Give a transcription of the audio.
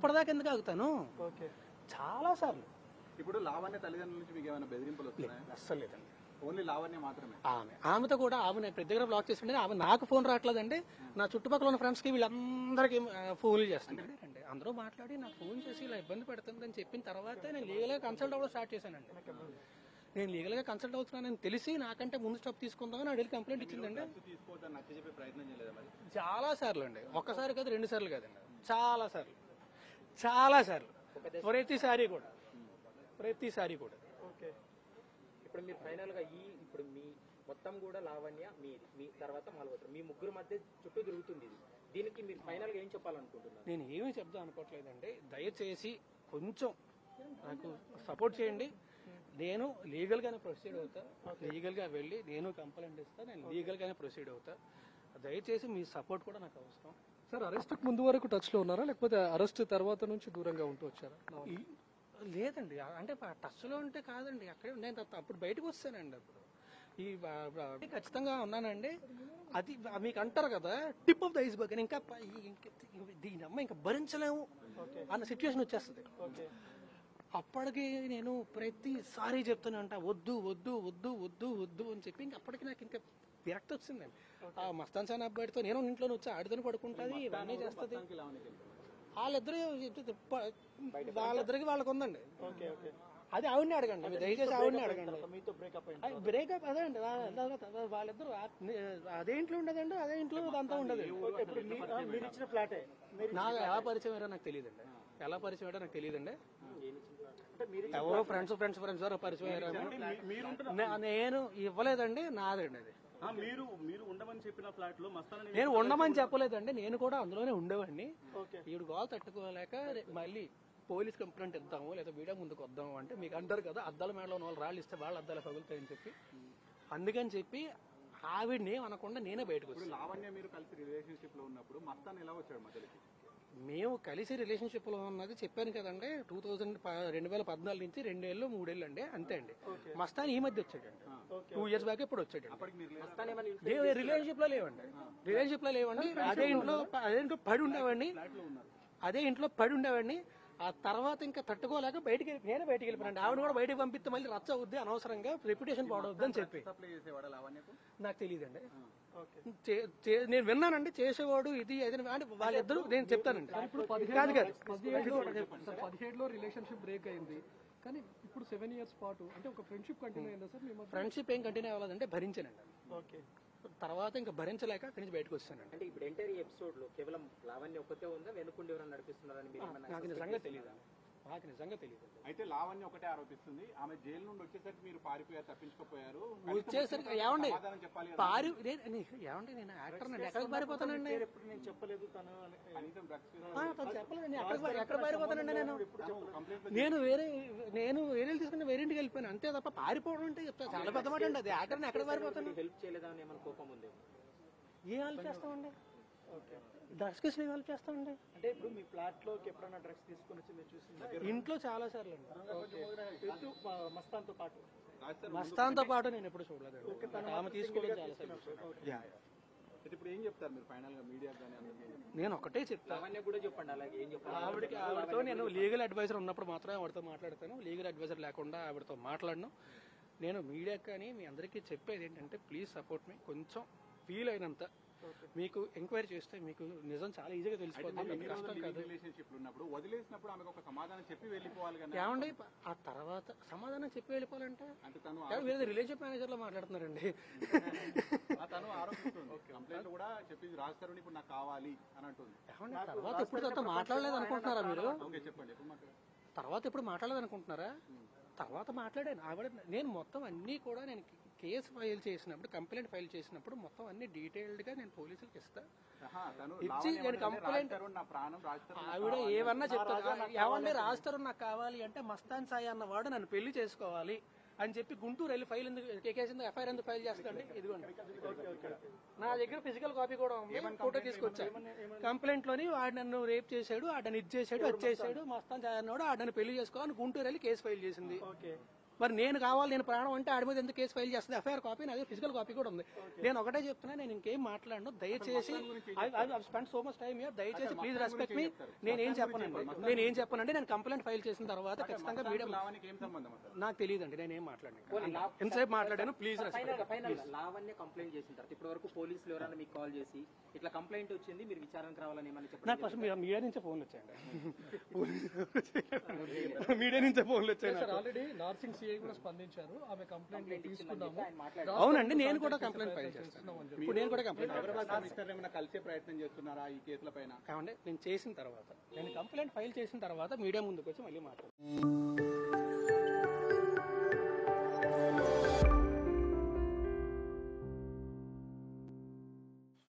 ఇప్పటిదాకా ఎందుకు ఆగుతాను? చాలా సార్లు. ఇప్పుడు లావణ్య తల్లిదండ్రుల నుంచి మీకు ఏమైనా బెదిరింపులు వస్తున్నాయా? అస్సలు లేదండి. ఓన్లీ లావణ్య మాత్రమే. ఆమెతో కూడా ఆమె నేను ప్రతి దగ్గర బ్లాక్ చేస్తుంటే ఆమె నాకు ఫోన్ రావట్లేదండి. నా చుట్టుపక్కల ఉన్న ఫ్రెండ్స్ కి వీళ్ళందరికీ ఫోన్లు చేస్తున్నాడు అండి. అందరూ మాట్లాడి నాకు ఫోన్ చేసి ఇలా ఇబ్బంది పెడుతుందని చెప్పిన తర్వాత నేను లీగల్ గా కన్సల్ట్ అవ్వడం స్టార్ట్ చేశానండి. నేను లీగల్ గా కన్సల్ట్ అవుతున్నానని తెలిసి నాకంటే ముందు స్టెప్ తీసుకుందామని అడిగి కంప్లైంట్ ఇచ్చిందండి. చాలా సార్లు అండి. ఒక్కసారి కాదు, 2 సార్లు కాదండి, చాలా సార్లు, చాలా సార్లు, ప్రతిసారి కూడా. ఇప్పుడు మీరు ఫైనల్ గా ఇప్పుడు మీ మొత్తం కూడా లావణ్య మీ తర్వాత మాల్గోత్ర మీ ముగ్గురు మధ్య చుట్టూ తిరుగుతుంది. దీనికి మీరు ఫైనల్ గా ఏం చెప్పాలనుకుంటున్నారు? నేను ఏమీ చెప్దాం అనుకోవట్లేదండి. దయచేసి కొంచెం నాకు సపోర్ట్ చేయండి. నేను లీగల్ గానే ప్రొసీడ్ అవుతా. లీగల్ గా వెళ్ళి నేను కంప్లైంట్ ఇస్తా. నేను లీగల్ గానే ప్రొసీడ్ అవుతా. దయచేసి మీ సపోర్ట్ కూడా నాకు అవసరం. సార్, అరెస్ట్ ముందు వరకు టచ్ లో ఉన్నారా, లేకపోతే అరెస్ట్ తర్వాత నుంచి దూరంగా ఉంటూ వచ్చారా? లేదండి, అంటే టచ్ లో ఉంటే కాదండి, అక్కడే నేను అప్పుడు బయటకు వస్తానండి. అప్పుడు ఖచ్చితంగా ఉన్నానండి. అది మీకు అంటారు కదా, టిప్ ఆఫ్ ద ఐస్బర్గ్ అని. ఇంకా దీని అమ్మ ఇంకా భరించలేము అన్న సిచ్యువేషన్ వచ్చేస్తుంది. అప్పటికి నేను ప్రతిసారి చెప్తూనే ఉంటా, వద్దు వద్దు వద్దు వద్దు వద్దు అని చెప్పి ఇంక అప్పటికి నాకు ఇంకా విరక్తి వచ్చిందండి. ఆ మస్తాన్ సాన్ అబ్బాయితో నేను ఇంట్లోనే వచ్చి ఆడితోనే పడుకుంటుంది, ఇవన్నీ చేస్తుంది. వాళ్ళిద్దరికి వాళ్ళకు ఉందండి. అది ఆవిడని అడగండి, దయచేసి ఆవిడని అడగండి. బ్రేకప్ అదే అండి, వాళ్ళిద్దరు అదే ఇంట్లో ఉండదండి, అదే ఇంట్లో అంతా ఉండదు. నాకు ఎలా పరిచయం అయ్యారో నాకు తెలియదండి. ఎవరో ఫ్రెండ్స్ ఎవరో పరిచయం అయ్యారు. నేను ఇవ్వలేదండి, నాదండి అది. మీరు ఉండమని చెప్పిన ఫ్లాట్ లో మస్తాన్ నేను ఉండమని చెప్పలేదండి, నేను కూడా అందులోనే ఉండేవాడిని. ఈవిడ గోల్ తట్టుకోలేక మళ్ళీ పోలీస్ కంప్లైంట్ ఇద్దాము లేదా వీడియో ముందుకు వద్దాము అంటే, మీకు అంటారు కదా అద్దాల మేడలో ఉన్న వాళ్ళు రాళ్ళు ఇస్తే వాళ్ళ అద్దాలు పగులుతాయని చెప్పి, అందుకని చెప్పి ఆవిడని అనకుండా నేనే బయటకు వచ్చాను. లావణ్య మీరు కలిసి రిలేషన్షిప్ లో ఉన్నప్పుడు మస్తాన్ ఎలా వచ్చాడు మధ్యలోకి? మేము కలిసి రిలేషన్షిప్ లో ఉన్నది చెప్పాను కదండి. 2014 నుంచి 2 ఏళ్ళు 3 ఏళ్ళు అండి, అంతే అండి. మస్తాన్ ఈ మధ్య వచ్చాడండి, 2 years బ్యాక్ ఇప్పుడు వచ్చాడు. రిలేషన్షిప్ లో లేవండి, అదే ఇంట్లో పడి ఉండేవాడిని. ఆ తర్వాత ఇంకా తట్టుకోలేక నేనే బయటికి వెళ్ళిపోయాను. ఆవిడ కూడా బయటకు పంపిస్తే మళ్ళీ రచ్చ అవుద్ది, అనవసరంగా రెప్యుటేషన్ పాడవద్దు అని చెప్పి. నాకు తెలియదండి, నేను విన్నానండి చేసేవాడు ఇది అంటే వాళ్ళిద్దరు. నేను చెప్తానండి, ఇప్పుడు 17లో రిలేషన్షిప్ బ్రేక్ అయింది, కానీ ఇప్పుడు 7 years పాటు అంటే ఒక ఫ్రెండ్షిప్ కంటిన్యూ అయిందా సార్? ఫ్రెండ్షిప్ ఏం కంటిన్యూ అవ్వలేదంటే భరించానండి. తర్వాత ఇంకా భరించలేక అక్కడి నుంచి బయటకు వస్తానండి. అంటే ఇప్పుడు ఎంటైర్ ఎపిసోడ్ లో కేవలం లావణ్య ఒక్కతే ఉందా, వెనుకుండి ఎవరైనా నడిపిస్తున్నారని నాకు నిజంగా తెలియదు. అయితే లావణ్య ఒకటే ఆరోపిస్తుంది, ఆమె జైలు నుండి వచ్చేసరికి మీరు పారిపోయారు, తప్పించుకోపోయారు. వచ్చేసరికి ఏమండి ఏమండి నేను యాక్టర్ నండి, ఎక్కడికి పారిపోతానండి? నేను చెప్పలేదు తను చెప్పలేదండి, ఎక్కడ పారిపోతానండి? నేను వేరే తీసుకుని వేరేంటికి వెళ్ళిపోయాను అంతే తప్ప పారిపోవడం అంటే చెప్తాను చాలా పెద్ద మాట అండి. అది యాక్టర్ ఎక్కడ పారిపోతాను? హెల్ప్ చేయలేదని ఏమైనా కోపం ఉంది? ఏం హెల్ప్ చేస్తామండి, డ్రగ్స్ కేసులు హెల్ప్ చేస్తామండి. అంటే ఇప్పుడు మీ ఫ్లాట్ లోకి ఎప్పుడైనా డ్రగ్స్ తీసుకుని వచ్చి మీరు చూసింది? ఇంట్లో చాలా సార్లు అండి, మస్తాన్తో పాటు నేను ఎప్పుడు చూడలేదండి. ఆమె తీసుకోవడం చాలా సార్లు. ఇప్పుడు ఏం చెప్తారు మీరు ఫైనల్ గా మీడియా కానీ? నేను ఒకటే చెప్తాను, కూడా చెప్పండి. అలాగే ఏం చెప్పాలి? ఆవిడతో నేను లీగల్ అడ్వైజర్ ఉన్నప్పుడు మాత్రమే ఆవిడతో మాట్లాడతాను. లీగల్ అడ్వైజర్ లేకుండా ఆవిడతో మాట్లాడను. నేను మీడియాకి కానీ మీ అందరికీ చెప్పేది ఏంటంటే, ప్లీజ్ సపోర్ట్ మీ. కొంచెం ఫీల్ అయినంత మీకు ఎంక్వైరీ చేస్తే మీకు నిజం చాలా ఈజీగా తెలిసిపోతుంది. రిలేషన్షిప్ ఉన్నప్పుడు వదిలేసినప్పుడు ఆమెకు ఒక సమాధానం చెప్పి వెళ్ళిపోవాలి కదా. ఏమండి ఆ తర్వాత సమాధానం చెప్పి వెళ్ళిపోవాలంటే వేరే రిలేషన్షిప్ మేనేజర్ లో మాట్లాడుతున్నారండి. తను ఆరోపిస్తుంది, కంప్లైంట్ కూడా చెప్పింది, రాజకీయ ఇప్పుడు నాకు కావాలి అని అంటుంది. తర్వాత ఎప్పుడు తర్వాత మాట్లాడలేదు అనుకుంటున్నారా మీరు? చెప్పండి, తర్వాత ఎప్పుడు మాట్లాడలేదు అనుకుంటున్నారా? తర్వాత మాట్లాడాను. ఆవిడ నేను మొత్తం అన్ని కూడా నేను కేసు ఫైల్ చేసినప్పుడు, కంప్లైంట్ ఫైల్ చేసినప్పుడు మొత్తం అన్ని డీటెయిల్డ్ గా నేను పోలీసులకు ఇస్తా. ఇచ్చి నేను కంప్లైంట్ ఆవిడ ఏమన్నా చెప్తాను, ఏమన్నా రాస్తారు నాకు కావాలి అంటే మస్తాన్ సాయి అన్నవాడు నన్ను పెళ్లి చేసుకోవాలి అని చెప్పి గుంటూరు వెళ్ళి ఫైల్ ఎందుకు ఎఫ్ఐఆర్ ఎందుకు ఫైల్ చేస్తాండి? ఇదిగోండి నా దగ్గర ఫిజికల్ కాపీ కూడా ఉంది, ఫోటో తీసుకొచ్చా. కంప్లైంట్ లోని వాడు నన్ను రేప్ చేశాడు, ఆడని ఇది చేశాడు, అది చేశాడు, మస్తాన్ సాయి అన్నాడు, ఆడని పెళ్లి చేసుకోవాలని గుంటూరు వెళ్ళి కేసు ఫైల్ చేసింది. మరి నేను కావాలి, నేను ప్రాణం అంటే ఆడి మీద ఎందుకు కేసు ఫైల్ చేస్తుంది? ఎఫ్ఐఆర్ కాపీ అదే ఫిజికల్ కాపీ కూడా ఉంది. నేను ఒకటే చెప్తున్నా, నేను ఇంకేం మాట్లాడను. దయచేసి spend so much time here. దయచేసి ప్లీజ్ రెస్పెక్ట్ మీ. నేనేం చెప్పనండి, నేను కంప్లైంట్ ఫైల్ చేసిన తర్వాత ఖచ్చితంగా మీడియా లావణ్యకి ఏం సంబంధం అసలు? నాకు తెలియదండి, నేనేం మాట్లాడాను, ఎంతసేపు మాట్లాడాను. ప్లీజ్ ఫైనల్ లావణ్య కంప్లైంట్ చేసిన తర్వాత ఇప్పటి వరకు పోలీసులు ఎవరైనా మీకు కాల్ చేసి ఇట్లా కంప్లైంట్ వచ్చింది మీరు విచారణకు రావాలని ఏమని చెప్పండి? నాకు ఫస్ట్ మీడియా నుంచే ఫోన్లు వచ్చాయండి. మీడియా నుంచే ఫోన్లు వచ్చాయి. సార్ ఆల్రెడీ నార్సింగ్ సిఐ కూడా స్పందించారు, ఆమె కంప్లైంట్ తీసుకున్నాము. అవునండి, నేను కూడా కంప్లైంట్ ఫైల్ చేస్తాను. ఇప్పుడు నేను కూడా కంప్లైంట్ హైదరాబాద్ కమిషనర్ ఏమైనా కలిసే ప్రయత్నం చేస్తున్నారా ఈ కేసుల పైన? కావండి, నేను చేసిన తర్వాత, నేను కంప్లైంట్ ఫైల్ చేసిన తర్వాత మీడియా ముందుకు వచ్చి మళ్ళీ మాట్లాడతాను.